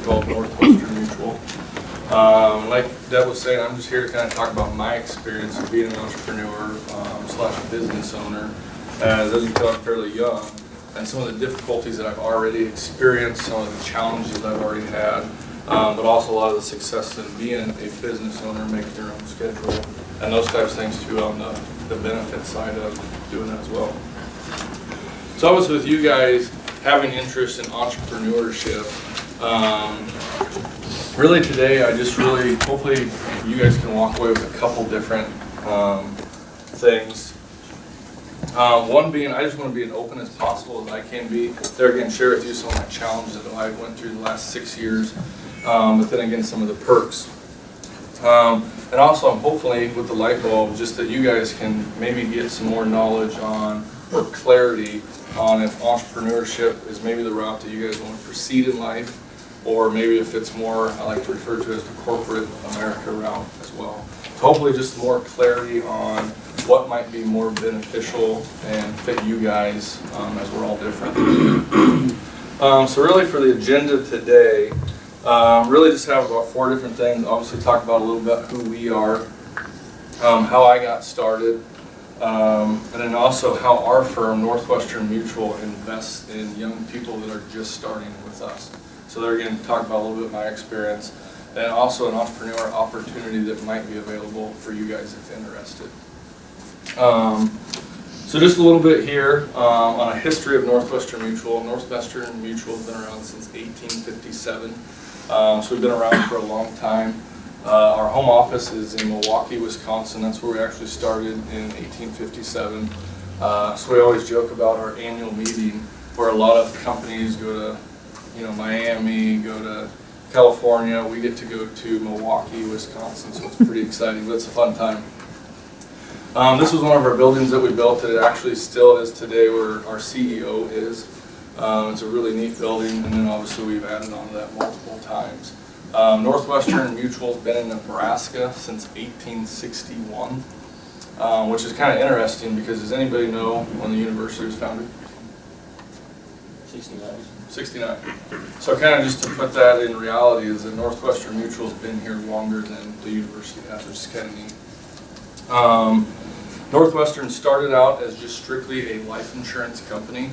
called Northwestern Mutual. Like Deb was saying, I'm just here to kind of talk about my experience of being an entrepreneur slash business owner. As you can tell, I'm fairly young, and some of the difficulties that I've already experienced, some of the challenges I've already had, but also a lot of the success in being a business owner, making your own schedule, and those types of things too on the benefit side of doing that as well. So I was with you guys having interest in entrepreneurship. Really today, hopefully you guys can walk away with a couple different things. One being, I just want to be as open as possible as I can be. There again, share with you some of my challenges that I went through the last 6 years, but then again, some of the perks. And also, hopefully, with the light bulb, just that you guys can maybe get some more knowledge on, or clarity on if entrepreneurship is maybe the route that you guys want to proceed in life, or maybe if it's more, I like to refer to as the corporate America route as well. So hopefully just more clarity on what might be more beneficial and fit you guys as we're all different. So really for the agenda today, really just have about 4 different things. Obviously talk about a little bit who we are, how I got started, and then also how our firm, Northwestern Mutual, invests in young people that are just starting with us. So there again, talk about a little bit of my experience, and also an entrepreneur opportunity that might be available for you guys if interested. So just a little bit here on a history of Northwestern Mutual. Northwestern Mutual has been around since 1857, so we've been around for a long time. Our home office is in Milwaukee, Wisconsin. That's where we actually started in 1857. So we always joke about our annual meeting where a lot of companies go to Miami, go to California. We get to go to Milwaukee, Wisconsin, so it's pretty exciting, but it's a fun time. This was one of our buildings that we built that it actually still is today where our CEO is. It's a really neat building, and then obviously we've added on to that multiple times. Northwestern Mutual has been in Nebraska since 1861, which is kind of interesting because does anybody know when the university was founded? 69. So kind of just to put that in reality is that Northwestern Mutual has been here longer than the university has, which is kind of neat. Northwestern started out as just strictly a life insurance company,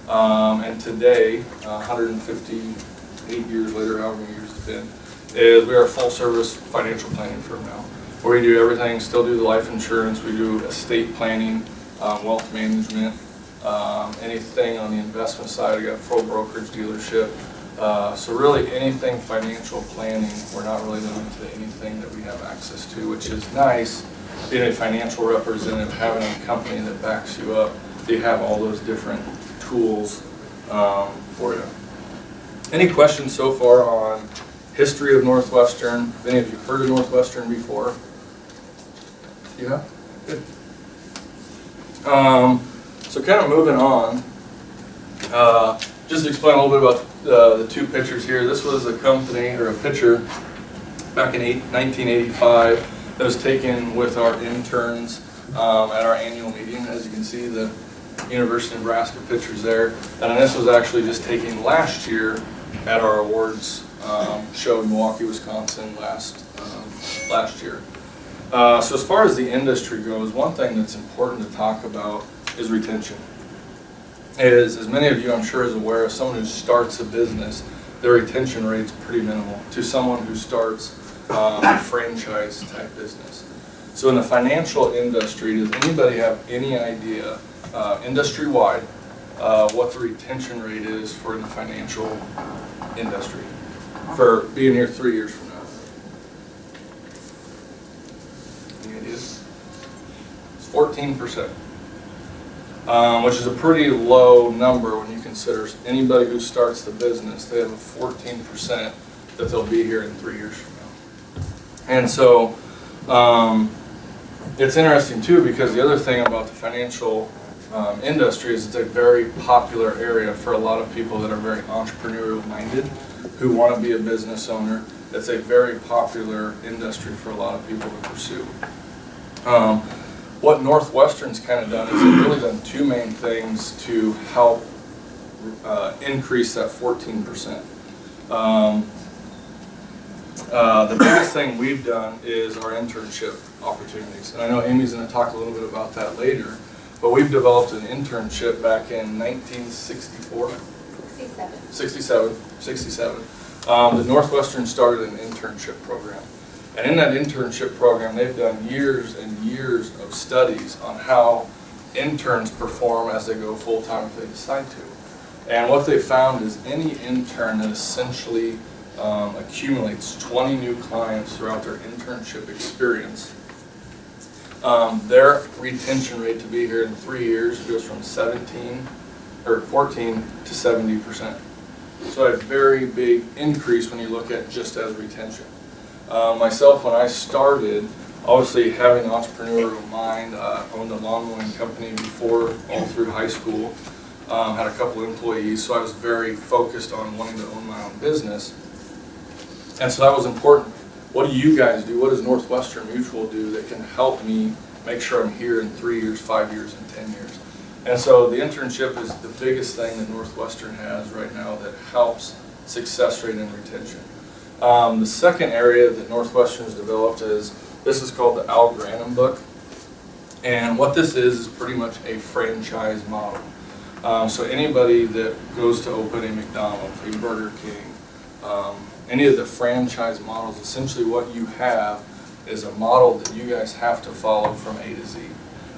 and today, 158 years later, however many years it's been, is we are a full-service financial planning firm now, where we do everything, still do the life insurance, we do estate planning, wealth management, anything on the investment side. I got a full brokerage dealership. So really anything financial planning, we're not really limited to anything that we have access to, which is nice. Being a financial representative, having a company that backs you up, they have all those different tools for you. Any questions so far on history of Northwestern? Have any of you heard of Northwestern before? Yeah? Good. So kind of moving on, just to explain a little bit about the 2 pictures here. This was a company, or a picture, back in 1985 that was taken with our interns at our annual meeting. As you can see, the University of Nebraska pictures there. And then this was actually just taken last year at our awards show in Milwaukee, Wisconsin last year. So as far as the industry goes, one thing that's important to talk about is retention. As many of you I'm sure is aware, of someone who starts a business, their retention rate's pretty minimal to someone who starts a franchise type business. So in the financial industry, does anybody have any idea, industry-wide, what the retention rate is for the financial industry for being here 3 years from now? Any ideas? It's 14%. Which is a pretty low number when you consider anybody who starts the business, they have a 14% that they'll be here in 3 years from now. And so it's interesting too, because the other thing about the financial industry is it's a very popular area for a lot of people that are very entrepreneurial minded, who want to be a business owner. It's a very popular industry for a lot of people to pursue. What Northwestern's kind of done is they've really done 2 main things to help increase that 14%. The biggest thing we've done is our internship opportunities. And I know Amy's going to talk a little bit about that later, but we've developed an internship back in 1964. 67. The Northwestern started an internship program. And in that internship program, they've done years and years of studies on how interns perform as they go full-time if they decide to. And what they found is any intern that essentially accumulates 20 new clients throughout their internship experience, their retention rate to be here in 3 years goes from 14 to 70%. So a very big increase when you look at just as retention. Myself, when I started, obviously having an entrepreneurial mind, owned a lawn mowing company before, all through high school, had a couple employees, so I was very focused on wanting to own my own business. And so that was important. What do you guys do? What does Northwestern Mutual do that can help me make sure I'm here in 3 years, 5 years, and 10 years? And so the internship is the biggest thing that Northwestern has right now that helps success rate and retention. The second area that Northwestern has developed is, this is called the Al Granum book. And what this is pretty much a franchise model. So anybody that goes to open a McDonald's, a Burger King, any of the franchise models, essentially what you have is a model that you guys have to follow from A to Z.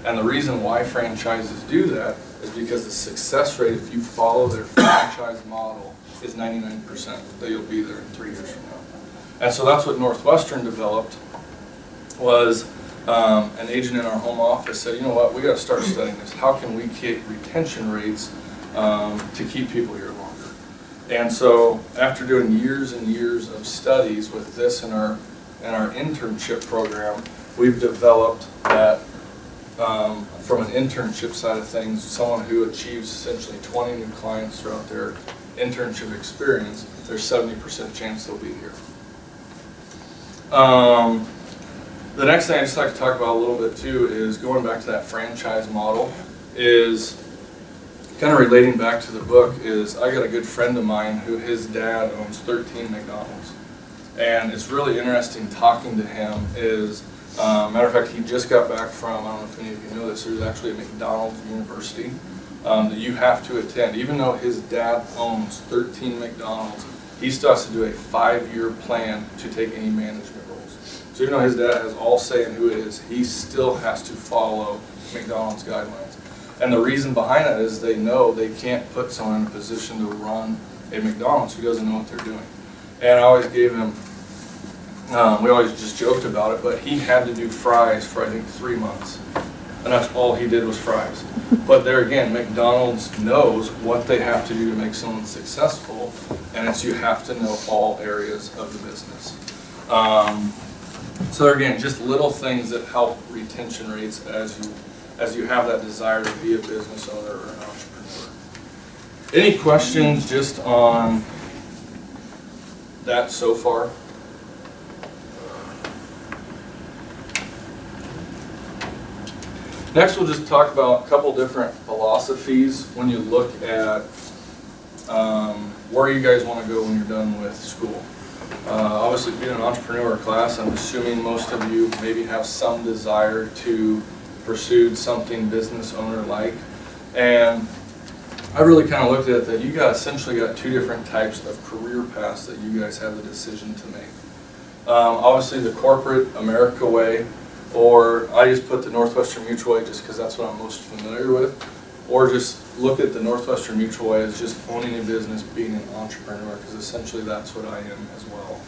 And the reason why franchises do that is because the success rate, if you follow their franchise model, is 99% that you'll be there in 3 years from now. And so that's what Northwestern developed, was an agent in our home office said, you know what, we got to start studying this. How can we get retention rates to keep people here longer? And so after doing years and years of studies with this in our internship program, we've developed that from an internship side of things, someone who achieves essentially 20 new clients throughout their internship experience, there's 70% chance they'll be here. The next thing I'd just like to talk about a little bit too is going back to that franchise model, is kind of relating back to the book. Is I got a good friend of mine who his dad owns 13 McDonald's, and it's really interesting talking to him. Is matter of fact, he just got back from, I don't know if any of you know this, there's actually a McDonald's University that you have to attend. Even though his dad owns 13 McDonald's, he still has to do a 5-year plan to take any management roles. So even though his dad has all say in who it is, he still has to follow McDonald's guidelines. And the reason behind that is they know they can't put someone in a position to run a McDonald's who doesn't know what they're doing. And I always gave him, we always just joked about it, but he had to do fries for I think 3 months. And that's all he did was fries. But there again, McDonald's knows what they have to do to make someone successful, and it's you have to know all areas of the business. So again, just little things that help retention rates as you have that desire to be a business owner or an entrepreneur. Any questions just on that so far? Next, we'll just talk about a couple different philosophies when you look at where you guys want to go when you're done with school. Obviously, being an entrepreneur class, I'm assuming most of you maybe have some desire to pursue something business owner-like. And I really kind of looked at it that you essentially got 2 different types of career paths that you guys have the decision to make. Obviously, the corporate America way, or I just put the Northwestern Mutual way just because that's what I'm most familiar with, or just look at the Northwestern Mutual way as just owning a business, being an entrepreneur, because essentially that's what I am as well.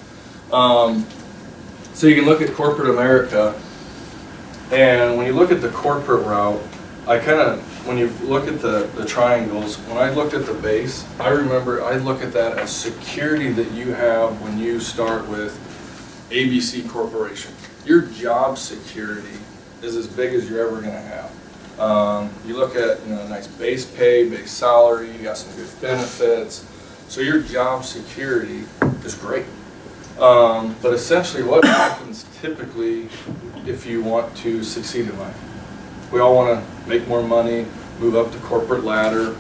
So you can look at corporate America, and when you look at the corporate route, when you look at the triangles, when I looked at the base, I remember I look at that as security that you have when you start with ABC Corporation. Your job security is as big as you're ever going to have. You look at a nice base pay, base salary, you got some good benefits, so your job security is great. But essentially what happens typically if you want to succeed in life? We all want to make more money, move up the corporate ladder.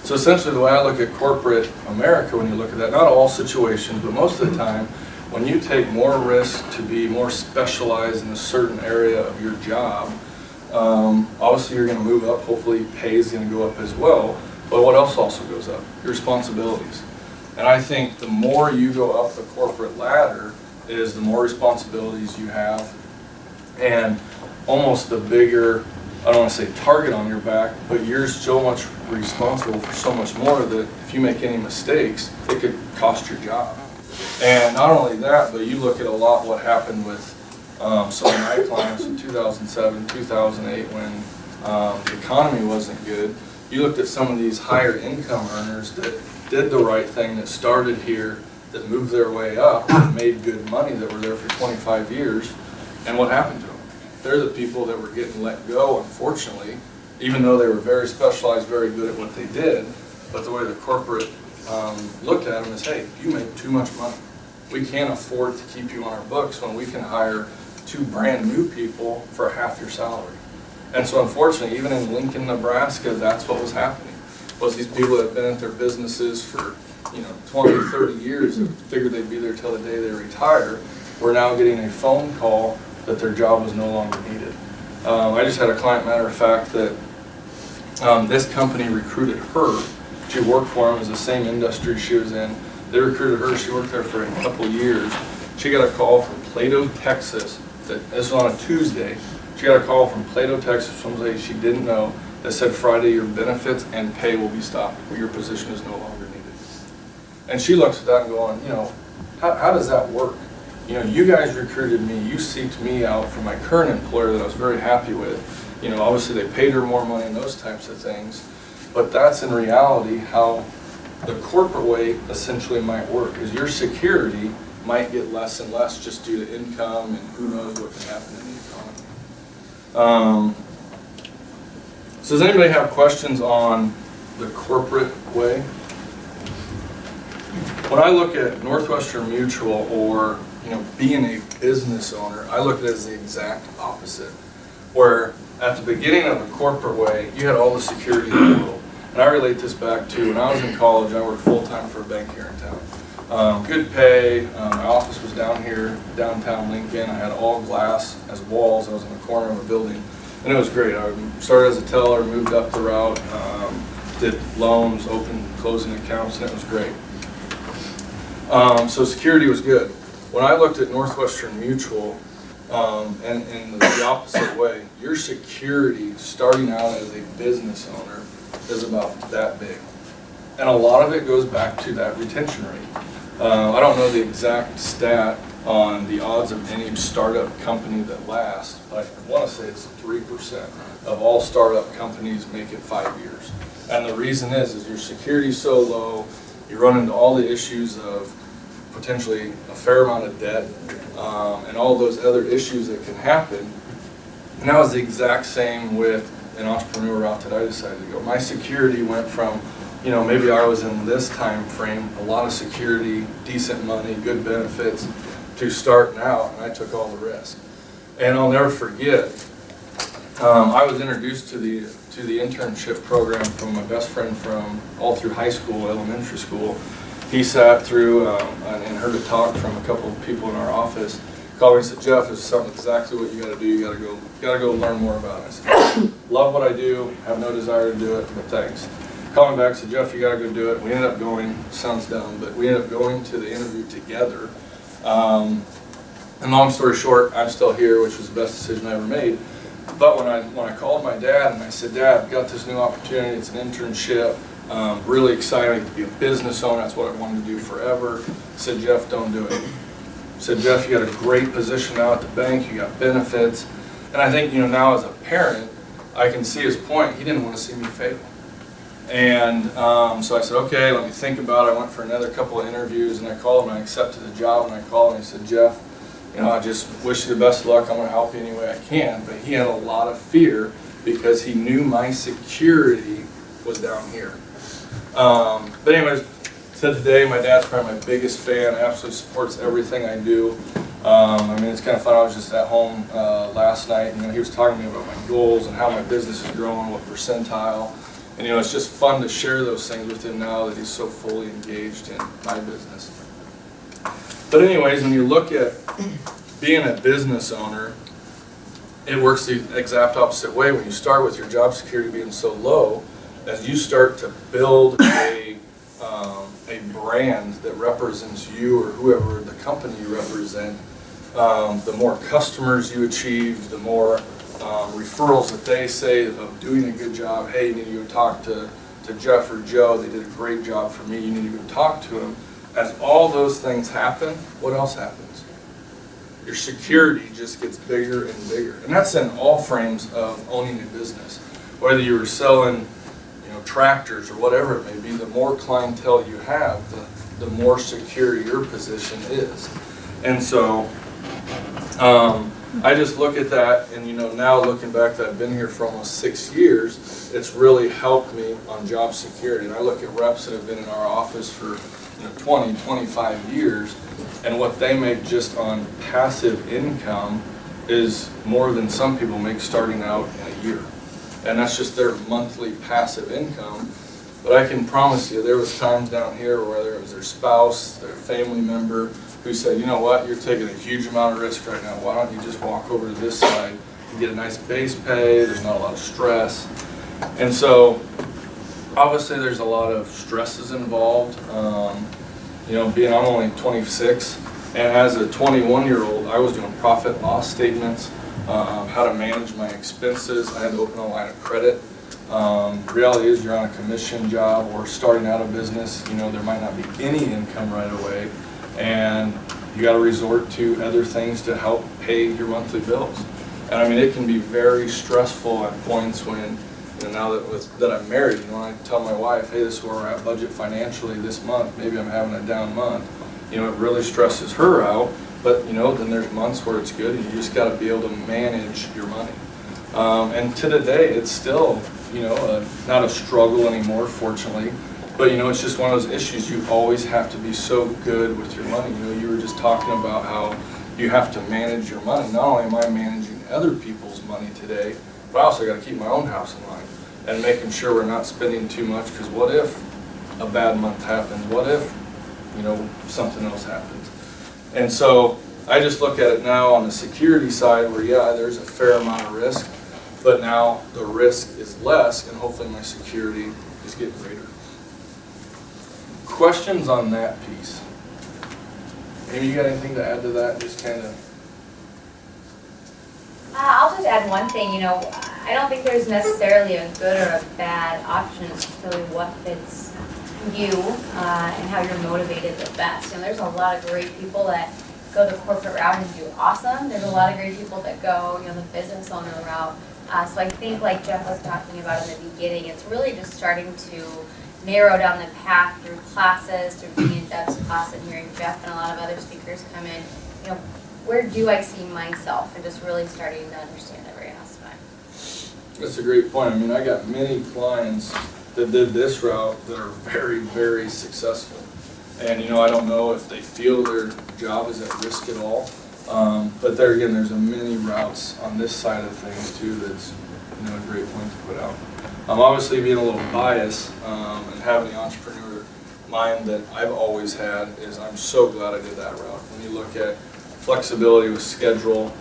So essentially the way I look at corporate America, when you look at that, not all situations, but most of the time, when you take more risk to be more specialized in a certain area of your job, obviously you're going to move up. Hopefully pay is going to go up as well. But what else also goes up? Your responsibilities. And I think the more you go up the corporate ladder is the more responsibilities you have, and almost the bigger, I don't want to say target on your back, but you're so much responsible for so much more that if you make any mistakes, it could cost your job. And not only that, but you look at a lot what happened with some of my clients in 2007, 2008 when the economy wasn't good. You looked at some of these higher income earners that did the right thing, that started here, that moved their way up, that made good money, that were there for 25 years, and what happened to them? They're the people that were getting let go, unfortunately, even though they were very specialized, very good at what they did. But the way the corporate looked at them is, hey, you make too much money. We can't afford to keep you on our books when we can hire 2 brand new people for half your salary. And so unfortunately, even in Lincoln, Nebraska, that's what was happening. Was these people that have been at their businesses for 20, 30 years and figured they'd be there till the day they retire, were now getting a phone call that their job was no longer needed. I just had a client, matter of fact, that this company recruited her to work for them as the same industry she was in. They recruited her, she worked there for a couple years. She got a call from Plato, Texas, this was on a Tuesday. She got a call from Plato, Texas, somebody she didn't know, that said Friday your benefits and pay will be stopped, your position is no longer needed. And she looks at that and going, how does that work? You guys recruited me, you seeked me out from my current employer that I was very happy with. Obviously they paid her more money and those types of things, but that's in reality how the corporate way essentially might work, is your security might get less and less just due to income and who knows what can happen in the economy. So does anybody have questions on the corporate way? When I look at Northwestern Mutual or being a business owner, I look at it as the exact opposite. Where at the beginning of the corporate way, you had all the security in the world. And I relate this back to when I was in college, I worked full-time for a bank here in town. Good pay, my office was down here, downtown Lincoln. I had all glass as walls. I was in the corner of a building, and it was great. I started as a teller, moved up the route, did loans, opened, closing accounts, and it was great. So security was good. When I looked at Northwestern Mutual, and in the opposite way, your security starting out as a business owner is about that big. And a lot of it goes back to that retention rate. I don't know the exact stat on the odds of any startup company that lasts, but I want to say it's 3% of all startup companies make it 5 years. And the reason is your security is so low, you run into all the issues of potentially a fair amount of debt, and all those other issues that can happen. And that was the exact same with an entrepreneur route that I decided to go. My security went from, maybe I was in this time frame, a lot of security, decent money, good benefits, to starting out, and I took all the risk. And I'll never forget, I was introduced to the internship program from my best friend from all through high school, elementary school. He sat through and heard a talk from a couple of people in our office. Called me and said, "Jeff, this is something exactly what you got to do. You got to go learn more about it." I said, "Love what I do. Have no desire to do it, but thanks." Called me back, said, "Jeff, you got to go do it." We ended up going. Sounds dumb, but we ended up going to the interview together. And long story short, I'm still here, which was the best decision I ever made. But when I called my dad and I said, "Dad, I've got this new opportunity. It's an internship. Really exciting to be a business owner. That's what I wanted to do forever." He said, "Jeff, don't do it." He said, "Jeff, you got a great position now at the bank. You got benefits." And I think, now as a parent, I can see his point. He didn't want to see me fail. And so I said, "Okay, let me think about it." I went for another couple of interviews, and I called him and I accepted the job. And I called him and he said, "Jeff, I just wish you the best of luck. I'm going to help you any way I can." But he had a lot of fear because he knew my security was down here. But anyways, said today, my dad's probably my biggest fan, absolutely supports everything I do. It's kind of fun. I was just at home last night, and he was talking to me about my goals and how my business is growing, what percentile. And it's just fun to share those things with him now that he's so fully engaged in my business. But anyways, when you look at being a business owner, it works the exact opposite way. When you start with your job security being so low, as you start to build a brand that represents you or whoever the company you represent, the more customers you achieve, the more referrals that they say of doing a good job. Hey, you need to go talk to Jeff or Joe. They did a great job for me. You need to go talk to them. As all those things happen, what else happens? Your security just gets bigger and bigger. And that's in all frames of owning a business. Whether you were selling tractors or whatever it may be, the more clientele you have, the more secure your position is. And so I just look at that, and now looking back that I've been here for almost 6 years, it's really helped me on job security. And I look at reps that have been in our office for 20, 25 years, and what they make just on passive income is more than some people make starting out in a year. And that's just their monthly passive income. But I can promise you, there was times down here, whether it was their spouse, their family member, who said, you know what, you're taking a huge amount of risk right now. Why don't you just walk over to this side and get a nice base pay? There's not a lot of stress. And so, obviously there's a lot of stresses involved. I'm only 26, and as a 21-year-old, I was doing profit and loss statements, how to manage my expenses. I had to open a line of credit. Reality is you're on a commission job or starting out a business, there might not be any income right away, and you got to resort to other things to help pay your monthly bills. And I mean, it can be very stressful at points when, now that I'm married, when I tell my wife, hey, this is where we're at budget financially this month, maybe I'm having a down month, it really stresses her out. But then there's months where it's good, and you just got to be able to manage your money. And to today, it's still not a struggle anymore, fortunately. But it's just one of those issues. You always have to be so good with your money. You were just talking about how you have to manage your money. Not only am I managing other people's money today, but I also got to keep my own house in line and making sure we're not spending too much. Because what if a bad month happens? What if something else happens? And so I just look at it now on the security side, where there's a fair amount of risk, but now the risk is less, and hopefully my security is getting greater. Questions on that piece? Amy, you got anything to add to that? Just kind of. I'll just add one thing. I don't think there's necessarily a good or a bad option. It's really what fits you and how you're motivated the best. There's a lot of great people that go the corporate route and do awesome. There's a lot of great people that go, the business owner route. So I think, like Jeff was talking about in the beginning, it's really just starting to narrow down the path through classes, through being in Deb's class and hearing Jeff and a lot of other speakers come in. Where do I see myself? And just really starting to understand every aspect. That's a great point. I mean, I got many clients that did this route that are very, very successful. And I don't know if they feel their job is at risk at all. But there again, there's many routes on this side of things too. That's a great point to put out. Obviously, being a little biased and having the entrepreneur mind that I've always had is I'm so glad I did that route. When you look at flexibility with schedule,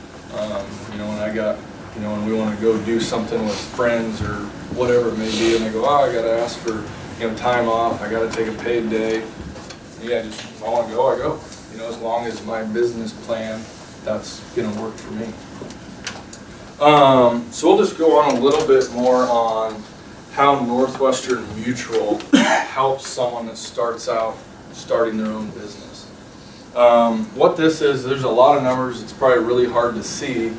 when we want to go do something with friends or whatever it may be, and they go, I got to ask for time off. I got to take a paid day. Just if I want to go, I go. As long as my business plan, that's going to work for me. So we'll just go on a little bit more on how Northwestern Mutual helps someone that starts out starting their own business. What this is, there's a lot of numbers. It's probably really hard to see.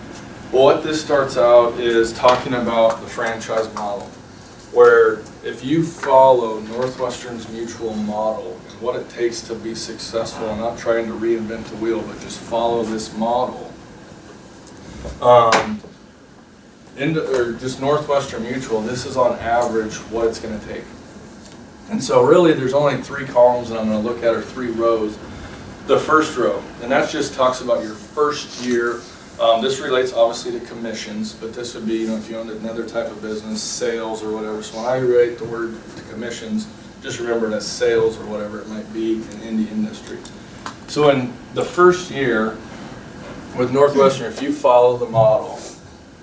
But what this starts out is talking about the franchise model, where if you follow Northwestern's Mutual model and what it takes to be successful, and not trying to reinvent the wheel, but just follow this model, just Northwestern Mutual, this is on average what it's going to take. And so really there's only 3 columns that I'm going to look at, or 3 rows. The first row, and that just talks about your first year. This relates obviously to commissions, but this would be, if you owned another type of business, sales or whatever. So when I relate the word to commissions, just remember that's sales or whatever it might be in the industry. So in the first year with Northwestern, if you follow the model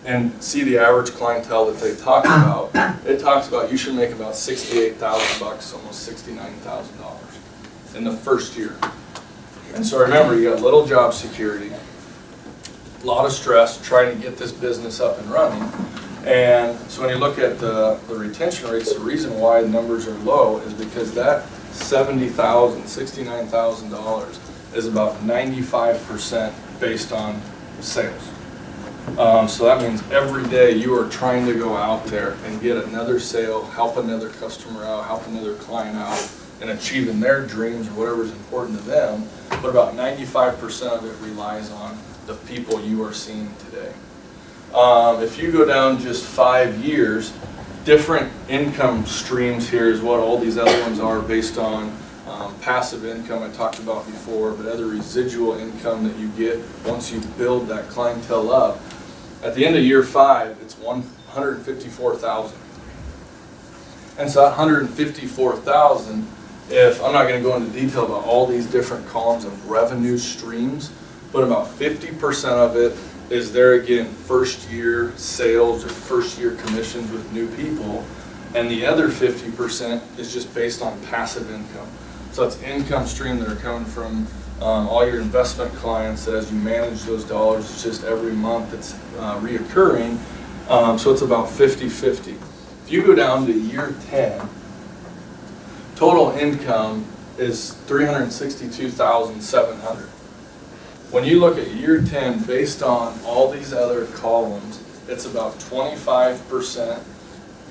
and see the average clientele that they talk about, it talks about you should make about $68,000, almost $69,000 in the first year. And so remember, you got little job security, a lot of stress trying to get this business up and running. And so when you look at the retention rates, the reason why the numbers are low is because that $70,000, $69,000 is about 95% based on sales. So that means every day you are trying to go out there and get another sale, help another customer out, help another client out, and achieving their dreams or whatever is important to them. But about 95% of it relies on the people you are seeing today. If you go down just 5 years, different income streams here is what all these other ones are based on passive income I talked about before, but other residual income that you get once you build that clientele up. At the end of year 5, it's $154,000. And so that $154,000, if I'm not going to go into detail about all these different columns of revenue streams, but about 50% of it is there again first year sales or first year commissions with new people, and the other 50% is just based on passive income. So it's income stream that are coming from all your investment clients that as you manage those dollars, it's just every month it's reoccurring. So it's about 50-50. If you go down to year 10, total income is $362,700. When you look at year 10 based on all these other columns, it's about 25%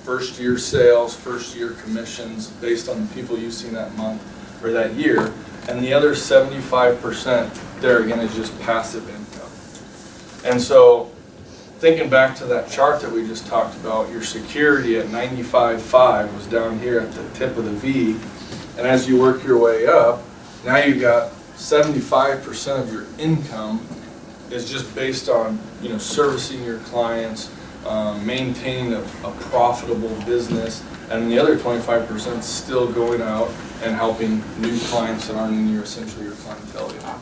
first year sales, first year commissions based on the people you've seen that month or that year, and the other 75% there again is just passive income. And so thinking back to that chart that we just talked about, your security at 95.5 was down here at the tip of the V, and as you work your way up, now you've got 75% of your income is just based on, you know, servicing your clients, maintaining a profitable business, and the other 25% is still going out and helping new clients that aren't in your essentially your clientele yet.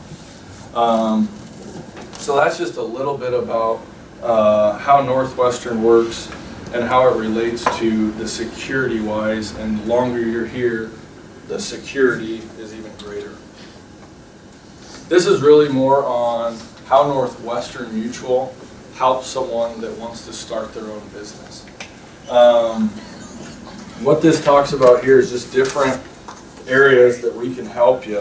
So that's just a little bit about how Northwestern works and how it relates to the security wise, and the longer you're here, the security is even greater. This is really more on how Northwestern Mutual helps someone that wants to start their own business. What this talks about here is just different areas that we can help you.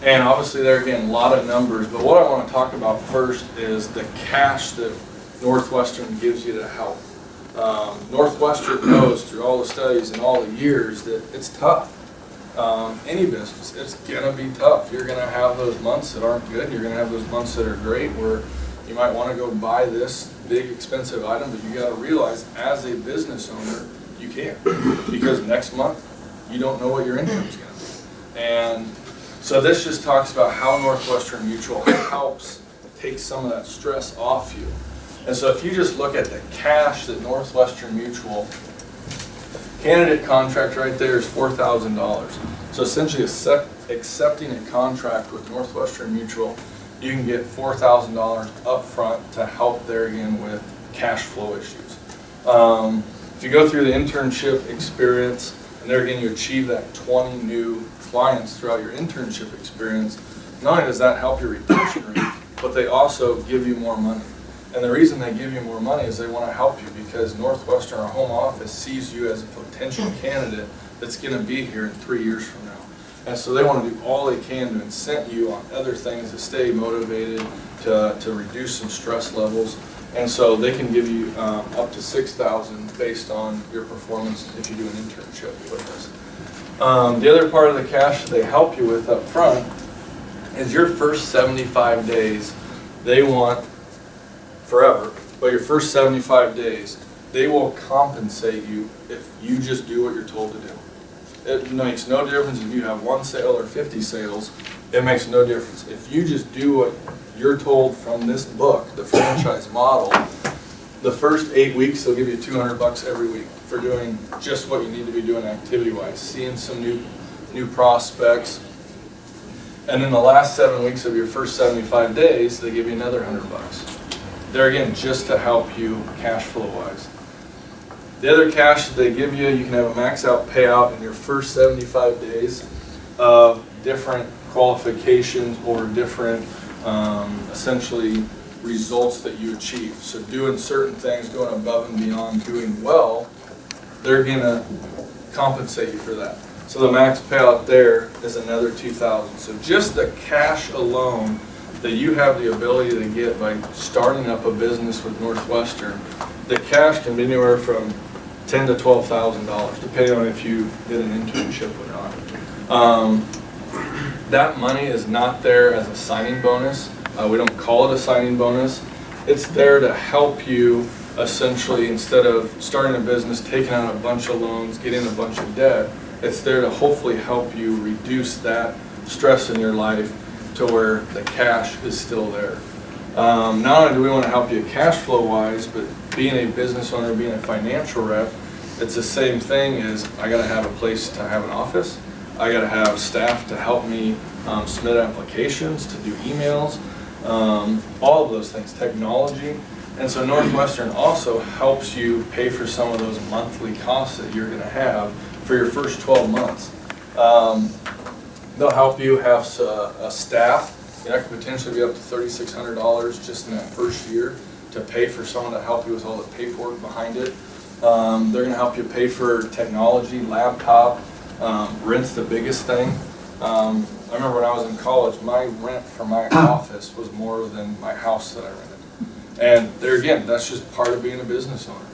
And obviously there again, a lot of numbers, but what I want to talk about first is the cash that Northwestern gives you to help. Northwestern knows through all the studies and all the years that it's tough. Any business, it's gonna be tough. You're gonna have those months that aren't good. You're gonna have those months that are great where you might want to go buy this big expensive item, but you got to realize as a business owner, you can't, because next month you don't know what your income is going to be. And so this just talks about how Northwestern Mutual helps take some of that stress off you. And so if you just look at the cash that Northwestern Mutual, candidate contract right there is $4,000. So essentially accepting a contract with Northwestern Mutual, you can get $4,000 up front to help there again with cash flow issues. If you go through the internship experience, and there again you achieve that 20 new clients throughout your internship experience, not only does that help your retention rate, but they also give you more money. And the reason they give you more money is they want to help you, because Northwestern, our home office, sees you as a potential candidate that's going to be here in 3 years from now. And so they want to do all they can to incent you on other things to stay motivated, to reduce some stress levels. And so they can give you up to $6,000 based on your performance if you do an internship with us. The other part of the cash that they help you with up front is your first 75 days. They want forever, but your first 75 days, they will compensate you if you just do what you're told to do. It makes no difference if you have 1 sale or 50 sales. It makes no difference. If you just do what you're told from this book, the franchise model, the first 8 weeks they'll give you $200 every week for doing just what you need to be doing activity-wise, seeing some new prospects, And then the last 7 weeks of your first 75 days, they give you another $100. There again, just to help you cash flow wise. The other cash that they give you, you can have a max out payout in your first 75 days of different qualifications or different essentially results that you achieve. So doing certain things, going above and beyond, doing well, they're gonna compensate you for that. So the max payout there is another $2,000. So just the cash alone that you have the ability to get by starting up a business with Northwestern, the cash can be anywhere from $10,000 to $12,000, depending on if you did an internship or not. That money is not there as a signing bonus. We don't call it a signing bonus. It's there to help you essentially, instead of starting a business, taking out a bunch of loans, getting a bunch of debt, it's there to hopefully help you reduce that stress in your life to where the cash is still there. Not only do we want to help you cash flow wise, but being a business owner, being a financial rep, it's the same thing as I got to have a place to have an office. I got to have staff to help me submit applications, to do emails, all of those things, technology. And so Northwestern also helps you pay for some of those monthly costs that you're going to have for your first 12 months. They'll help you have a staff. That could potentially be up to $3,600 just in that first year to pay for someone to help you with all the paperwork behind it. They're going to help you pay for technology, laptop. Rent's the biggest thing. I remember when I was in college, my rent for my office was more than my house that I rented. And there again, that's just part of being a business owner.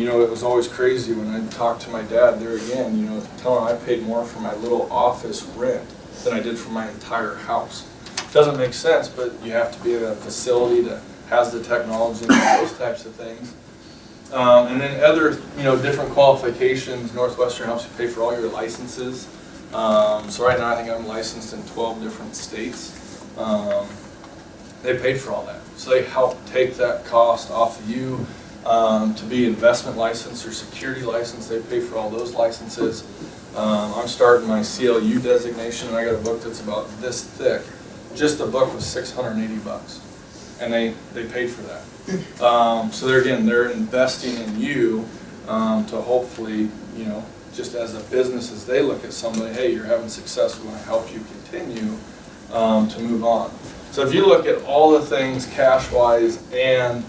It was always crazy when I talked to my dad there again, telling him I paid more for my little office rent than I did for my entire house. Doesn't make sense, but you have to be in a facility that has the technology and those types of things. And then other, different qualifications. Northwestern helps you pay for all your licenses. So right now I think I'm licensed in 12 different states. They paid for all that. So they help take that cost off of you. To be investment license or security license, they pay for all those licenses. I'm starting my CLU designation, and I got a book that's about this thick. Just the book was $680, and they paid for that. So they're investing in you to hopefully, just as a business, as they look at somebody, hey, you're having success, we want to help you continue to move on. So if you look at all the things cash-wise and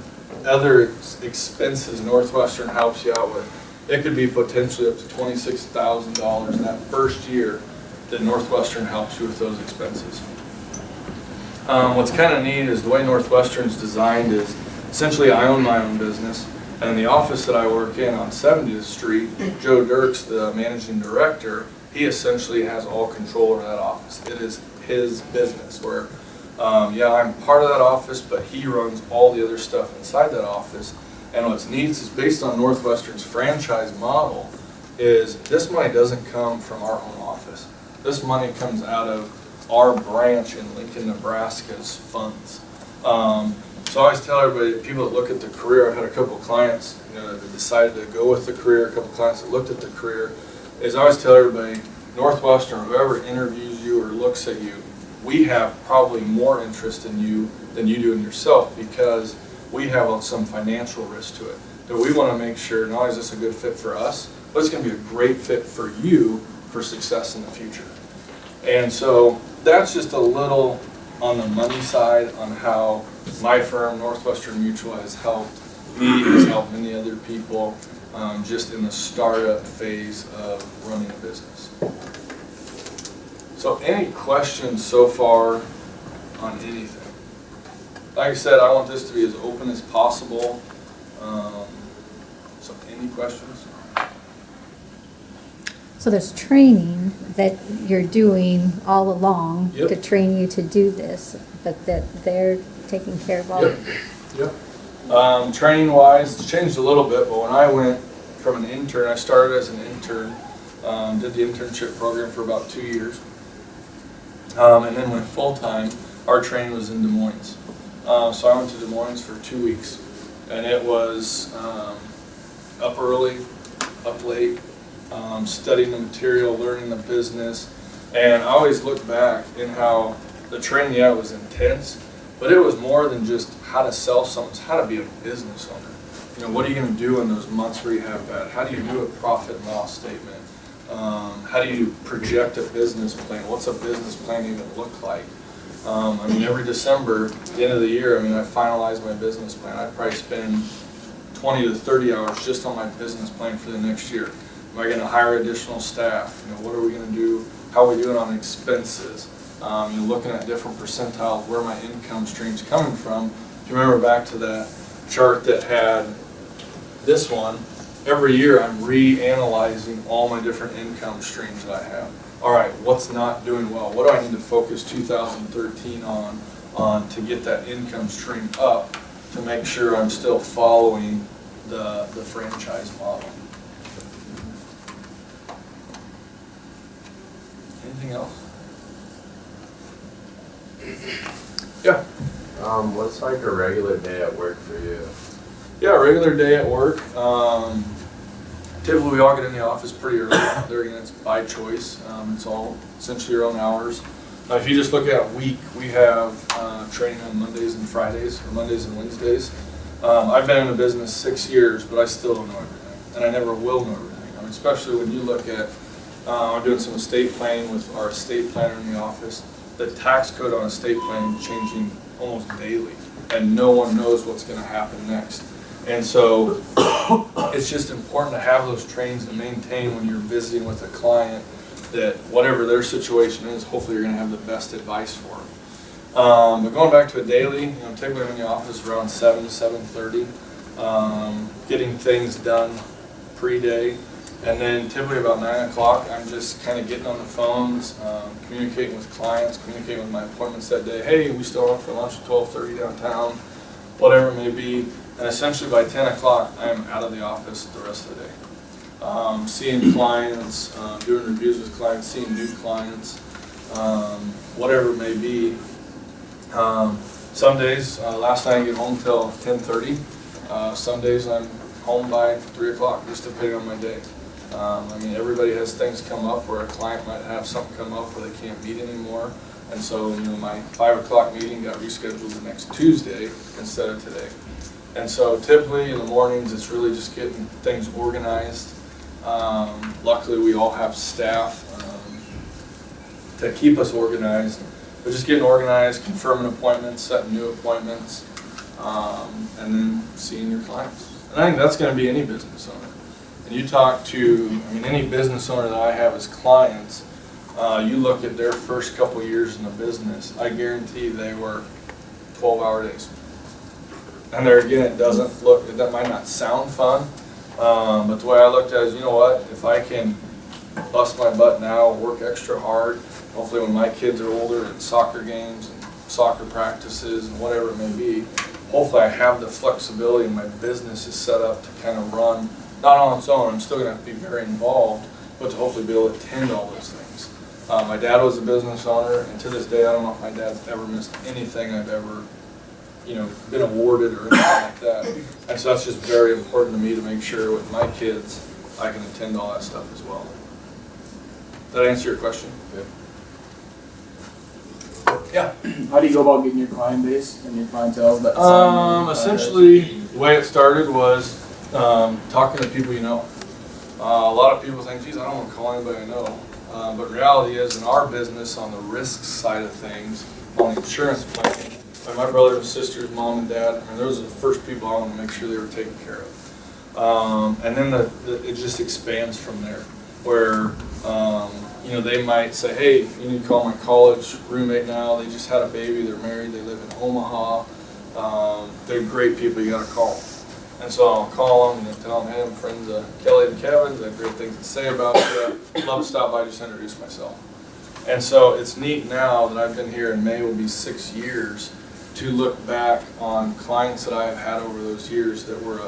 other expenses Northwestern helps you out with, it could be potentially up to $26,000 in that first year that Northwestern helps you with those expenses. What's kind of neat is the way Northwestern's designed is essentially I own my own business, and the office that I work in on 70th Street, Joe Dirks, the managing director, he essentially has all control over that office. It is his business where I'm part of that office, but he runs all the other stuff inside that office. And what's neat is based on Northwestern's franchise model is this money doesn't come from our home office. This money comes out of our branch in Lincoln, Nebraska's funds. So I always tell everybody, people that look at the career, I've had a couple of clients that decided to go with the career, a couple of clients that looked at the career, is I always tell everybody, Northwestern, whoever interviews you or looks at you, we have probably more interest in you than you do in yourself because we have some financial risk to it. That we want to make sure not only is this a good fit for us, but it's going to be a great fit for you for success in the future. And so that's just a little on the money side on how my firm, Northwestern Mutual, has helped me, has helped many other people just in the startup phase of running a business. So any questions so far on anything? Like I said, I want this to be as open as possible. So any questions? So there's training that you're doing all along Yep. to train you to do this, but that they're taking care of all Yep. Yep. Training wise, it's changed a little bit, but when I went from an intern, I started as an intern, did the internship program for about 2 years. And then went full-time. Our training was in Des Moines. So I went to Des Moines for 2 weeks. And it was up early, up late, studying the material, learning the business. And I always look back in how the training, yeah, was intense, but it was more than just how to sell something, it's how to be a business owner. You know, what are you going to do in those months where you have bad? How do you do a profit and loss statement? How do you project a business plan? What's a business plan even look like? I mean, every December, at the end of the year, I mean, I finalize my business plan. I probably spend 20 to 30 hours just on my business plan for the next year. Am I going to hire additional staff? You know, what are we going to do? How are we doing on expenses? You know, looking at different percentiles, where my income stream's coming from. If you remember back to that chart that had this one, every year I'm reanalyzing all my different income streams that I have. All right, what's not doing well? What do I need to focus 2013 on to get that income stream up to make sure I'm still following the franchise model? Anything else? Yeah. What's like a regular day at work for you? Yeah, a regular day at work. Typically, we all get in the office pretty early. There again, it's by choice. It's all essentially your own hours. If you just look at a week, we have training on Mondays and Fridays, or Mondays and Wednesdays. I've been in the business 6 years, but I still don't know everything, and I never will know everything. I mean, especially when you look at, I'm doing some estate planning with our estate planner in the office. The tax code on estate planning is changing almost daily, and no one knows what's going to happen next. And so it's just important to have those trainings and maintain when you're visiting with a client that whatever their situation is, hopefully you're going to have the best advice for them. But going back to a daily, you know, typically I'm in the office around 7 to 7:30, getting things done pre-day. And then typically about 9 o'clock, I'm just kind of getting on the phones, communicating with clients, communicating with my appointments that day. Hey, we still on for lunch at 12:30 downtown, whatever it may be. And essentially by 10 o'clock, I am out of the office the rest of the day. Seeing clients, doing reviews with clients, seeing new clients, whatever it may be. Some days, last night I get home till 10:30. Some days I'm home by 3 o'clock, just depending on my day. I mean, everybody has things come up where a client might have something come up where they can't meet anymore. And so, you know, my 5 o'clock meeting got rescheduled the next Tuesday instead of today. And so typically in the mornings, it's really just getting things organized. Luckily, we all have staff to keep us organized. But just getting organized, confirming appointments, setting new appointments, and then seeing your clients. And I think that's going to be any business owner. And you talk to, I mean, any business owner that I have as clients, you look at their first couple years in the business, I guarantee they were 12-hour days. And there again, it doesn't look, that might not sound fun, but the way I looked at it is, you know what, if I can bust my butt now, work extra hard, hopefully when my kids are older at soccer games and soccer practices and whatever it may be, hopefully I have the flexibility and my business is set up to kind of run, not on its own, I'm still going to have to be very involved, but to hopefully be able to attend all those things. My dad was a business owner, and to this day, I don't know if my dad's ever missed anything I've ever, you know, been awarded or anything like that. And so that's just very important to me to make sure with my kids, I can attend all that stuff as well. Does that answer your question? Yeah. How do you go about getting your client base and your clientele? That sign your Essentially, the way it started was talking to people you know. A lot of people think, geez, I don't want to call anybody I know. But reality is, in our business, on the risk side of things, on insurance planning, my brothers and sisters, mom and dad, I mean, those are the first people I want to make sure they were taken care of. And then it just expands from there, where you know, they might say, hey, you need to call my college roommate now. They just had a baby. They're married. They live in Omaha. They're great people. You got to call them. And so I'll call them and tell them, hey, I'm friends of Kelly and Kevin. They have great things to say about you. Love to stop by, just introduce myself. And so it's neat now that I've been here in May will be 6 years to look back on clients that I have had over those years that were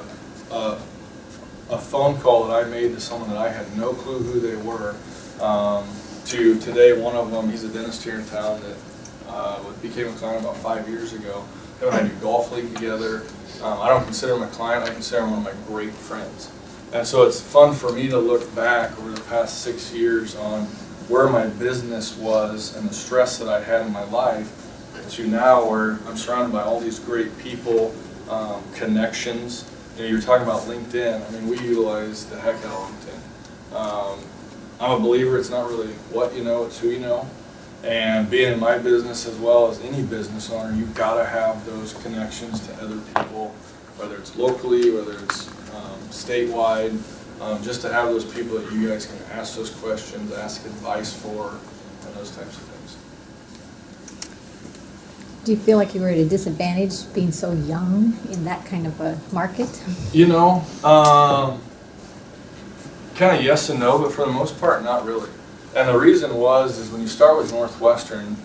a phone call that I made to someone that I had no clue who they were. To today, one of them, he's a dentist here in town that became a client about 5 years ago. Him and I do golf league together. I don't consider him a client, I consider him one of my great friends. And so it's fun for me to look back over the past 6 years on where my business was and the stress that I had in my life to now where I'm surrounded by all these great people, connections. You know, you're talking about LinkedIn. I mean, we utilize the heck out of LinkedIn. I'm a believer it's not really what you know, it's who you know. And being in my business as well as any business owner, you've got to have those connections to other people, whether it's locally, whether it's statewide, just to have those people that you guys can ask those questions, ask advice for, and those types of things. Do you feel like you were at a disadvantage being so young in that kind of a market? You know, kind of yes and no, but for the most part, not really. And the reason is when you start with Northwestern,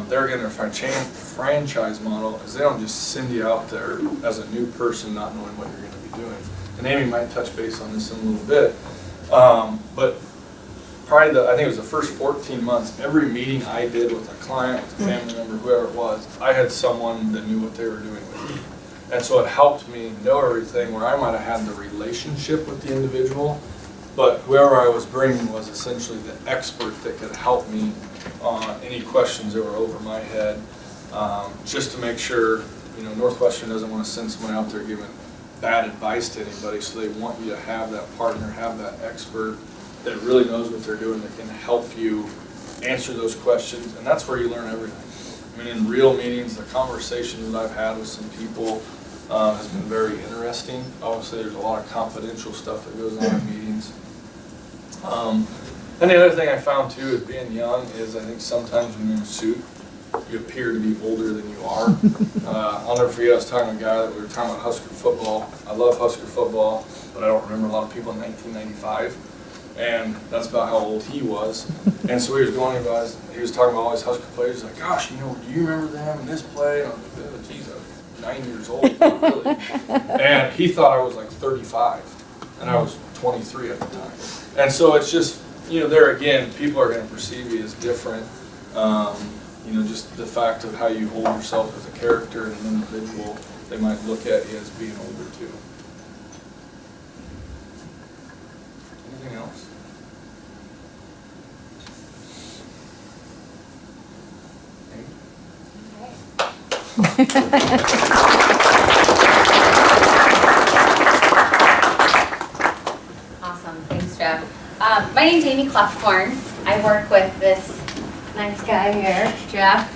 they're getting a franchise model because they don't just send you out there as a new person not knowing what you're going to be doing. And Amy might touch base on this in a little bit. But probably I think it was the first 14 months, every meeting I did with a client, with a family member, whoever it was, I had someone that knew what they were doing with me. And so it helped me know everything where I might have had the relationship with the individual, but whoever I was bringing was essentially the expert that could help me on any questions that were over my head, just to make sure, you know, Northwestern doesn't want to send someone out there giving bad advice to anybody, so they want you to have that partner, have that expert that really knows what they're doing, that can help you answer those questions, and that's where you learn everything. I mean, in real meetings, the conversations that I've had with some people has been very interesting. Obviously, there's a lot of confidential stuff that goes on in meetings. And the other thing I found too is being young is I think sometimes when you're in a suit, you appear to be older than you are. I'll never forget, I was talking to a guy that we were talking about Husker football. I love Husker football, but I don't remember a lot of people in 1995. And that's about how old he was. And so he was talking about all these Husker players. He's like, gosh, you know, do you remember them in this play? And I was like, geez, I'm 9 years old, really. And he thought I was like 35, and I was 23 at the time. And so it's just, you know, there again, people are going to perceive you as different. You know, just the fact of how you hold yourself as a character and an individual, they might look at you as being older too. Anything else? Awesome, thanks, Jeff. My name's Amy Clefthorne. I work with this nice guy here, Jeff.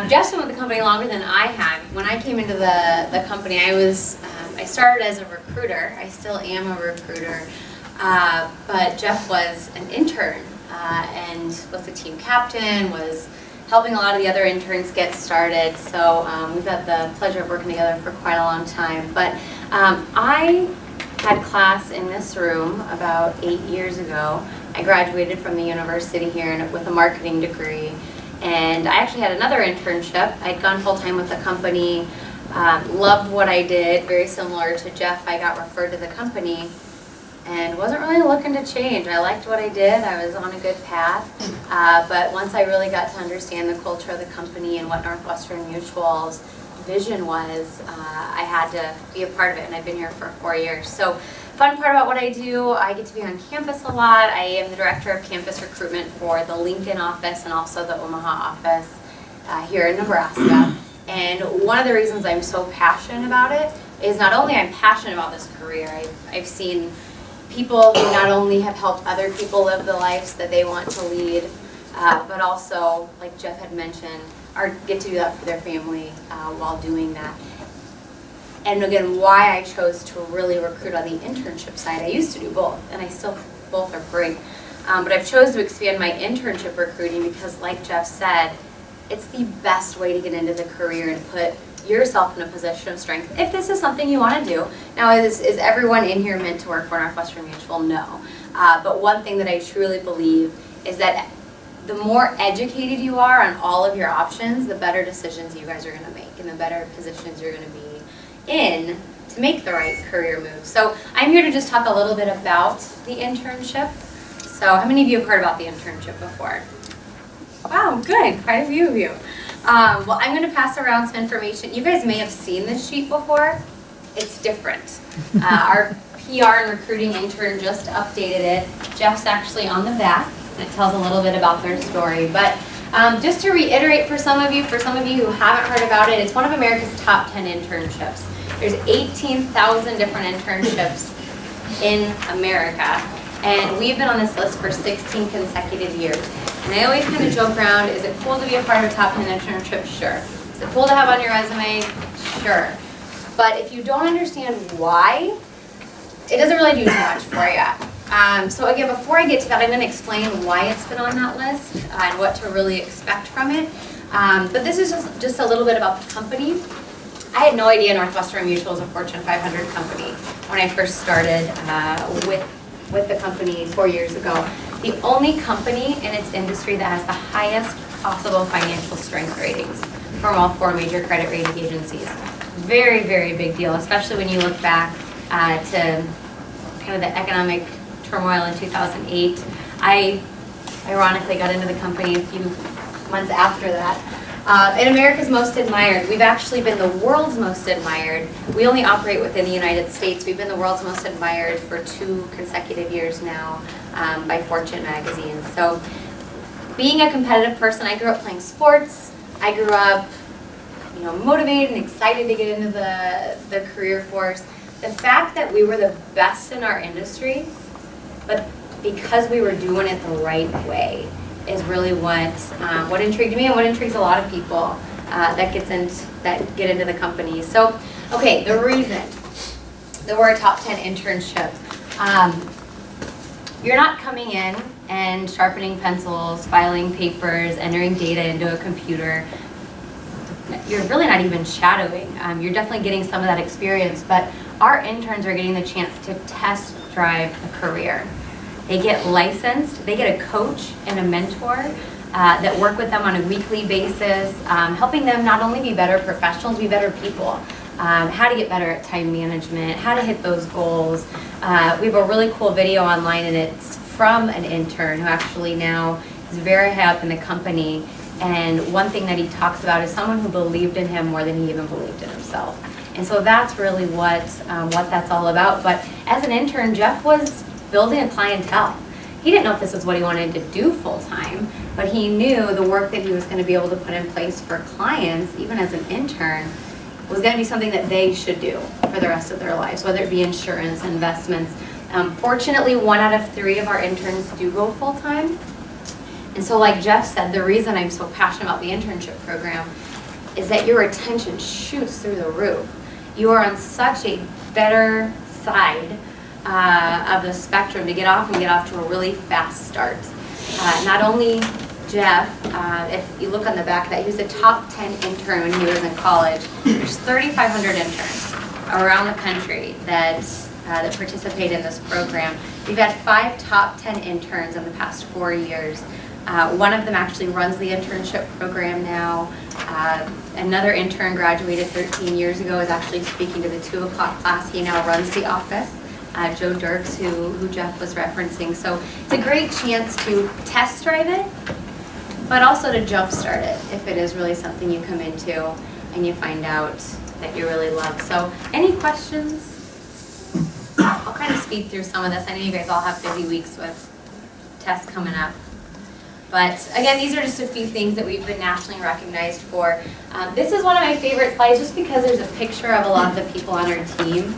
Jeff's been with the company longer than I have. When I came into the company, I started as a recruiter. I still am a recruiter. But Jeff was an intern and was the team captain, was helping a lot of the other interns get started. So we've had the pleasure of working together for quite a long time. But I had class in this room about 8 years ago. I graduated from the university here with a marketing degree, and I actually had another internship. I'd gone full-time with the company, loved what I did, very similar to Jeff. I got referred to the company and wasn't really looking to change. I liked what I did. I was on a good path, but once I really got to understand the culture of the company and what Northwestern Mutual's vision was, I had to be a part of it, and I've been here for 4 years. So, fun part about what I do, I get to be on campus a lot. I am the director of campus recruitment for the Lincoln office and also the Omaha office here in Nebraska. And one of the reasons I'm so passionate about it is not only I'm passionate about this career, I've seen people who not only have helped other people live the lives that they want to lead, but also, like Jeff had mentioned, get to do that for their family while doing that. And again, why I chose to really recruit on the internship side. I used to do both, and I still, both are great. But I've chosen to expand my internship recruiting because, like Jeff said, it's the best way to get into the career and put yourself in a position of strength if this is something you want to do. Now, is everyone in here meant to work for Northwestern Mutual? No. But one thing that I truly believe is that the more educated you are on all of your options, the better decisions you guys are going to make and the better positions you're going to be in to make the right career move. So I'm here to just talk a little bit about the internship. So how many of you have heard about the internship before? Wow, good, quite a few of you. Well, I'm going to pass around some information. You guys may have seen this sheet before. It's different. Our PR and recruiting intern just updated it. Jeff's actually on the back. and it tells a little bit about their story. But just to reiterate for some of you who haven't heard about it, it's one of America's top 10 internships. There's 18,000 different internships in America, and we've been on this list for 16 consecutive years. And I always kind of joke around, is it cool to be a part of a top 10 internship? Sure. Is it cool to have on your resume? Sure. But if you don't understand why, it doesn't really do too much for you. So again, before I get to that, I'm going to explain why it's been on that list and what to really expect from it. But this is just a little bit about the company. I had no idea Northwestern Mutual was a Fortune 500 company when I first started with the company 4 years ago. The only company in its industry that has the highest possible financial strength ratings from all 4 major credit rating agencies. Very, very big deal, especially when you look back to kind of the economic turmoil in 2008. I ironically got into the company a few months after that. And America's Most Admired, we've actually been the world's most admired. We only operate within the United States. We've been the world's most admired for 2 consecutive years now by Fortune magazine. So being a competitive person, I grew up playing sports. I grew up motivated and excited to get into the career force. The fact that we were the best in our industry, but because we were doing it the right way, is really what intrigued me and what intrigues a lot of people that get into the company. So, okay, the reason that we're a top 10 internship. You're not coming in and sharpening pencils, filing papers, entering data into a computer. You're really not even shadowing. You're definitely getting some of that experience, but our interns are getting the chance to test drive a career. They get licensed, they get a coach and a mentor that work with them on a weekly basis, helping them not only be better professionals, be better people. How to get better at time management, how to hit those goals. We have a really cool video online, and it's from an intern who actually now is very high up in the company. And one thing that he talks about is someone who believed in him more than he even believed in himself. And so that's really what that's all about. But as an intern, Jeff was building a clientele. He didn't know if this was what he wanted to do full time, but he knew the work that he was going to be able to put in place for clients, even as an intern, was going to be something that they should do for the rest of their lives, whether it be insurance, investments. Fortunately, 1 out of 3 of our interns do go full time. And so like Jeff said, the reason I'm so passionate about the internship program is that your retention shoots through the roof. You are on such a better side of the spectrum to get off to a really fast start. Not only Jeff, if you look on the back of that, he was a top 10 intern when he was in college. There's 3,500 interns around the country that participate in this program. We've had 5 top 10 interns in the past 4 years. One of them actually runs the internship program now. Another intern graduated 13 years ago, is actually speaking to the 2 o'clock class. He now runs the office. Joe Dirks, who Jeff was referencing. So it's a great chance to test drive it, but also to jumpstart it if it is really something you come into and you find out that you really love. So any questions? I'll kind of speed through some of this. I know you guys all have busy weeks with tests coming up. But again, these are just a few things that we've been nationally recognized for. This is one of my favorite slides just because there's a picture of a lot of the people on our team.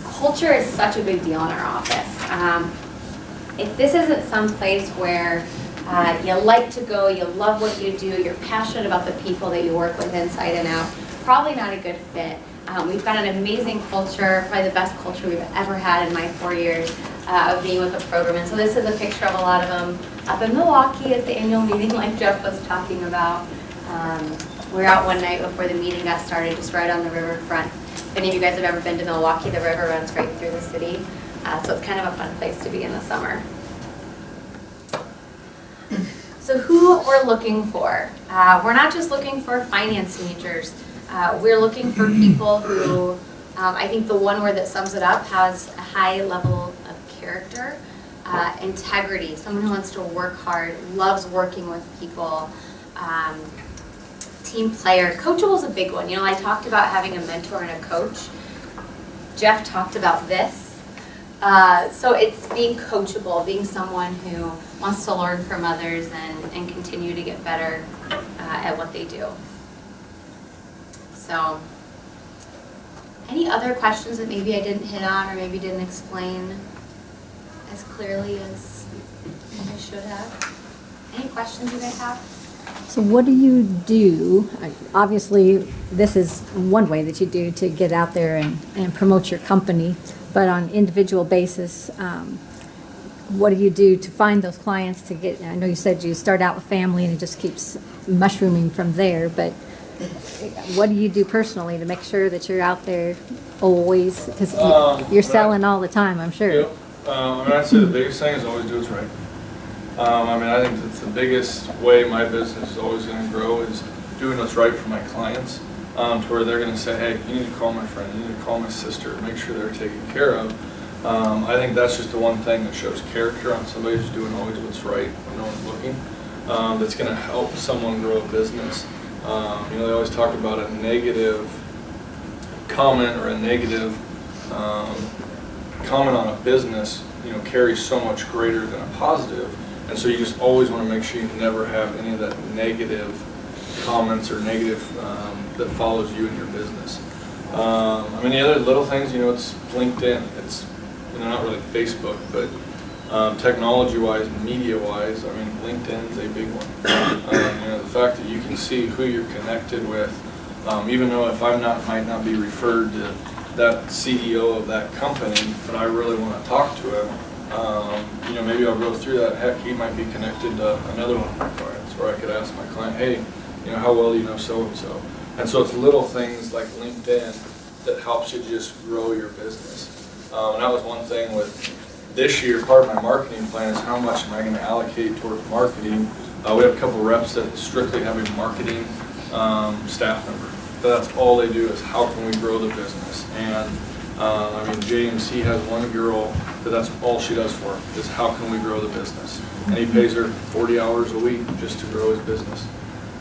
Culture is such a big deal in our office. If this isn't some place where you like to go, you love what you do, you're passionate about the people that you work with inside and out, probably not a good fit. We've got an amazing culture, probably the best culture we've ever had in my 4 years of being with the program. And so this is a picture of a lot of them up in Milwaukee at the annual meeting like Jeff was talking about. We were out one night before the meeting got started, just right on the riverfront. If any of you guys have ever been to Milwaukee, the river runs right through the city. So it's kind of a fun place to be in the summer. So who we're looking for. We're not just looking for finance majors. We're looking for people who, I think the one word that sums it up, has a high level of character, integrity, someone who wants to work hard, loves working with people, team player. Coachable is a big one. You know, I talked about having a mentor and a coach. Jeff talked about this. So it's being coachable, being someone who wants to learn from others and continue to get better at what they do. So, any other questions that maybe I didn't hit on or maybe didn't explain as clearly as I should have? Any questions you guys have? So what do you do? Obviously, this is one way that you do to get out there and promote your company, but on individual basis, what do you do to find those clients to get, I know you said you start out with family and it just keeps mushrooming from there, but what do you do personally to make sure that you're out there always, because you're selling all the time, I'm sure. Yep. I mean, I'd say the biggest thing is always do what's right. I mean, I think that's the biggest way my business is always going to grow is doing what's right for my clients, to where they're going to say, hey, you need to call my friend, you need to call my sister, make sure they're taken care of. I think that's just the one thing that shows character on somebody who's doing always what's right when no one's looking. That's going to help someone grow a business. You know, they always talk about a negative comment or a negative comment on a business, you know, carries so much greater than a positive. And so you just always want to make sure you never have any of that negative comments or negative that follows you in your business. I mean, the other little things, you know, it's LinkedIn. It's, you know, not really Facebook, but technology-wise, media-wise, I mean, LinkedIn's a big one. You know, the fact that you can see who you're connected with, even though if might not be referred to that CEO of that company, but I really want to talk to him, you know, maybe I'll go through that. Heck, he might be connected to another one of my clients, where I could ask my client, hey, you know, how well do you know so-and-so? And so it's little things like LinkedIn that helps you just grow your business. And that was one thing with this year, part of my marketing plan is how much am I going to allocate towards marketing. We have a couple reps that strictly have a marketing staff member. But that's all they do is how can we grow the business. And I mean, James, he has one girl that that's all she does for him, is how can we grow the business. And he pays her 40 hours a week just to grow his business.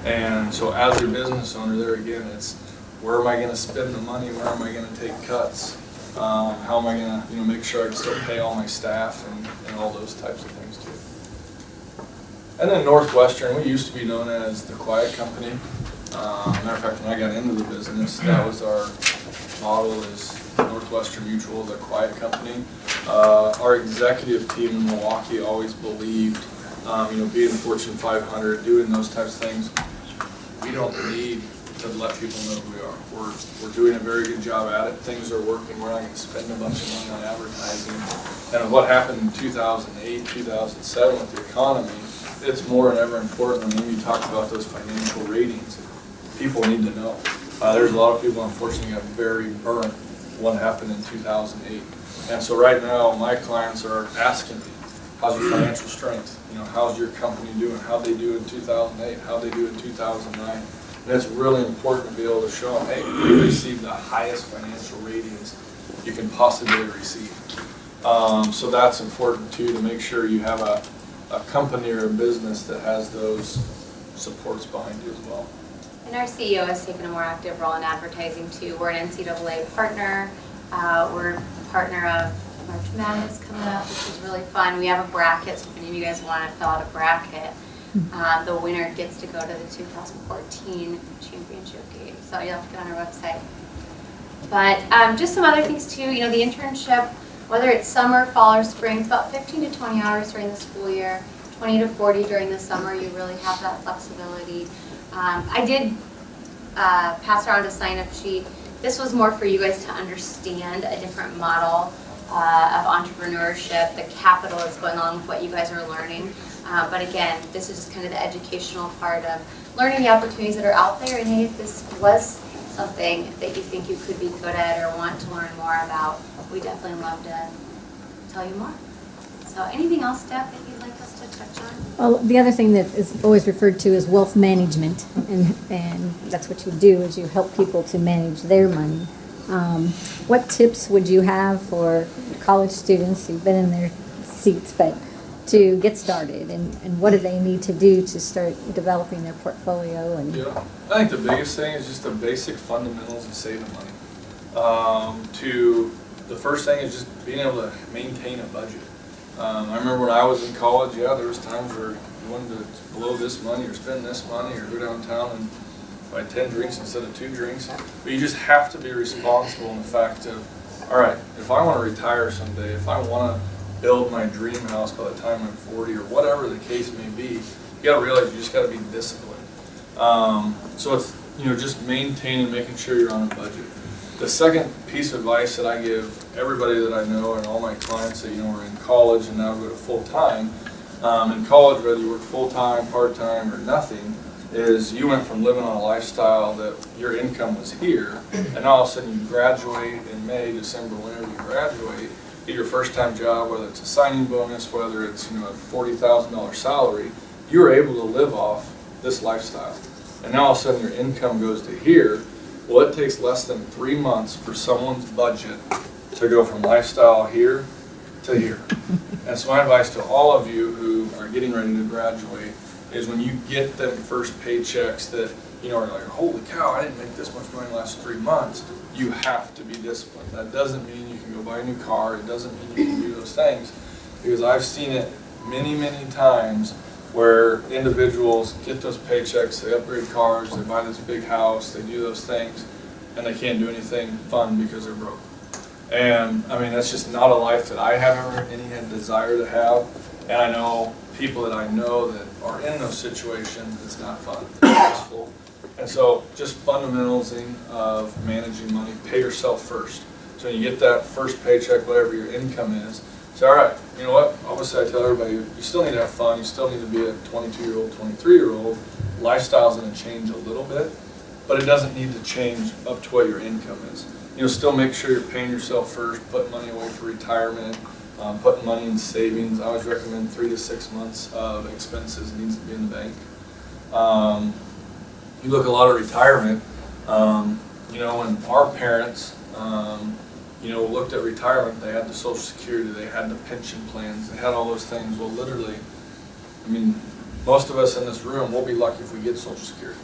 And so as your business owner, there again, it's where am I going to spend the money? Where am I going to take cuts? How am I going to, you know, make sure I can still pay all my staff and all those types of things too. And then Northwestern, we used to be known as the quiet company. Matter of fact, when I got into the business, that was our model is Northwestern Mutual, the quiet company. Our executive team in Milwaukee always believed, you know, being Fortune 500, doing those types of things, we don't need to let people know who we are. We're doing a very good job at it. Things are working. We're not going to spend a bunch of money on advertising. And what happened in 2008, 2007 with the economy, it's more than ever important when you talk about those financial ratings. People need to know. There's a lot of people, unfortunately, got very burnt what happened in 2008. And so right now, my clients are asking me, how's your financial strength? You know, how's your company doing? How'd they do in 2008? How'd they do in 2009? And it's really important to be able to show them, hey, we received the highest financial ratings you can possibly receive. So that's important too, to make sure you have a company or a business that has those supports behind you as well. And our CEO has taken a more active role in advertising too. We're an NCAA partner. We're a partner of March Madness coming up, which is really fun. We have a bracket, so if any of you guys want to fill out a bracket, the winner gets to go to the 2014 championship game. So you'll have to get on our website. But just some other things too, you know, the internship, whether it's summer, fall, or spring, it's about 15 to 20 hours during the school year, 20 to 40 during the summer. You really have that flexibility. I did pass around a sign-up sheet. This was more for you guys to understand a different model of entrepreneurship, the capital that's going on with what you guys are learning. But again, this is just kind of the educational part of learning the opportunities that are out there. And hey, if this was something that you think you could be good at or want to learn more about, we definitely love to tell you more. So anything else, Deb, that you'd like us to touch on? Well, the other thing that is always referred to is wealth management, and that's what you do, is you help people to manage their money. What tips would you have for college students who've been in their seats, but to get started, and what do they need to do to start developing their portfolio? And Yeah, I think the biggest thing is just the basic fundamentals of saving money. To the first thing is just being able to maintain a budget. I remember when I was in college, yeah, there was times where you wanted to blow this money or spend this money or go downtown and buy 10 drinks instead of 2 drinks. But you just have to be responsible in the fact of, all right, if I want to retire someday, if I want to build my dream house by the time I'm 40 or whatever the case may be, you got to realize you just got to be disciplined. So it's, just maintaining, making sure you're on a budget. The second piece of advice that I give everybody that I know and all my clients that, are in college and now go to full-time, in college, whether you work full-time, part-time, or nothing, is you went from living on a lifestyle that your income was here, and now all of a sudden you graduate in May, December, whenever you graduate, get your first-time job, whether it's a signing bonus, whether it's a $40,000 salary, you're able to live off this lifestyle. And now all of a sudden your income goes to here. Well, it takes less than 3 months for someone's budget to go from lifestyle here to here. And so my advice to all of you who are getting ready to graduate is when you get them first paychecks that, are like, holy cow, I didn't make this much money in the last 3 months, you have to be disciplined. That doesn't mean you can go buy a new car. It doesn't mean you can do those things, because I've seen it many, many times where individuals get those paychecks, they upgrade cars, they buy this big house, they do those things, and they can't do anything fun because they're broke. And I mean, that's just not a life that I have ever any desire to have. And I know people that I know that are in those situations, it's not fun, it's stressful. And so just fundamentals of managing money, pay yourself first. So when you get that first paycheck, whatever your income is, say, all right, you know what, obviously I tell everybody, you still need to have fun, you still need to be a 22-year-old, 23-year-old. Lifestyle's going to change a little bit, but it doesn't need to change up to what your income is. Still make sure you're paying yourself first, putting money away for retirement, putting money in savings. I always recommend 3 to 6 months of expenses needs to be in the bank. You look at a lot of retirement, when our parents, looked at retirement, they had the Social Security, they had the pension plans, they had all those things. Well, literally, most of us in this room, we'll be lucky if we get Social Security.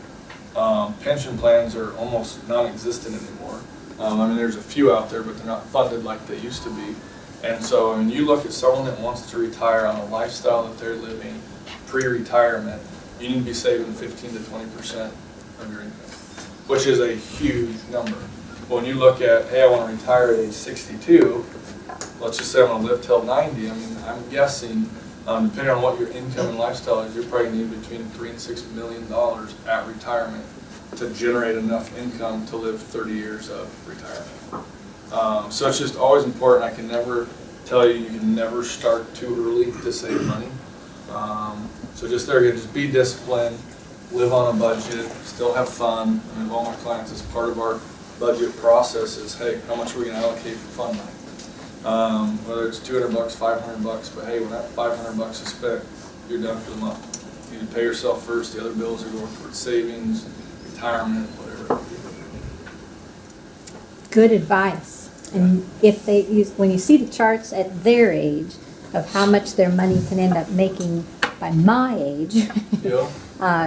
Pension plans are almost non-existent anymore. There's a few out there, but they're not funded like they used to be. And so, you look at someone that wants to retire on a lifestyle that they're living pre-retirement, you need to be saving 15 to 20% of your income, which is a huge number. When you look at, hey, I want to retire at age 62, let's just say I want to live till 90, I'm guessing, depending on what your income and lifestyle is, you're probably going to need between $3 and $6 million at retirement to generate enough income to live 30 years of retirement. So it's just always important. I can never tell you can never start too early to save money. So just there again, just be disciplined, live on a budget, still have fun. All my clients, as part of our budget process is, hey, how much are we going to allocate for fun money? Whether it's $200, $500, but hey, when that $500 is spent, you're done for the month. You need to pay yourself first. The other bills are going towards savings, retirement, whatever. Good advice. And when you see the charts at their age of how much their money can end up making by my age, Yeah.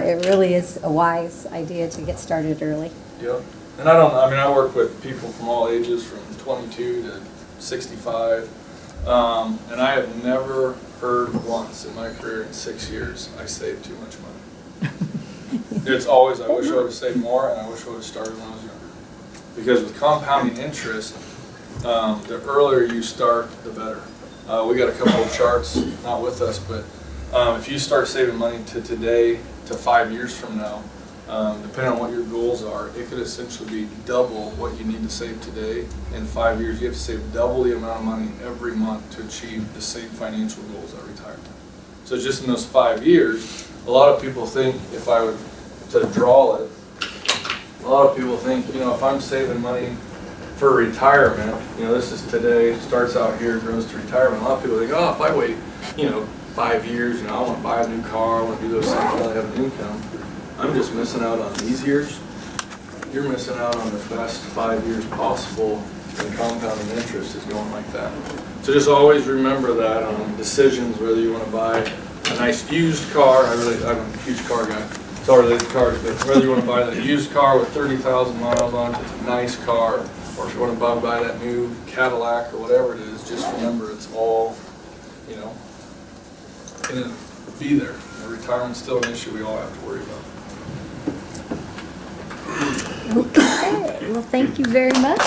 it really is a wise idea to get started early. Yep. And I work with people from all ages, from 22 to 65. And I have never heard once in my career in 6 years, I saved too much money. It's always, I wish I would have saved more, and I wish I would have started when I was younger. Because with compounding interest, the earlier you start, the better. We got a couple of charts, not with us, but if you start saving money to today to 5 years from now, depending on what your goals are, it could essentially be double what you need to save today. In 5 years, you have to save double the amount of money every month to achieve the same financial goals at retirement. So just in those 5 years, a lot of people think, if I were to draw it, a lot of people think, if I'm saving money for retirement, this is today, starts out here, grows to retirement. A lot of people think, oh, if I wait, 5 years, I want to buy a new car, I want to do those things while I have an income. I'm just missing out on these years. You're missing out on the best 5 years possible when compounding interest is going like that. So just always remember that on decisions, whether you want to buy a nice used car. I'm a huge car guy. It's all related to cars, but whether you want to buy that used car with 30,000 miles on it, it's a nice car, or if you want to buy that new Cadillac or whatever it is, just remember it's all, you know, gonna be there. Retirement's still an issue we all have to worry about. Okay, well, thank you very much.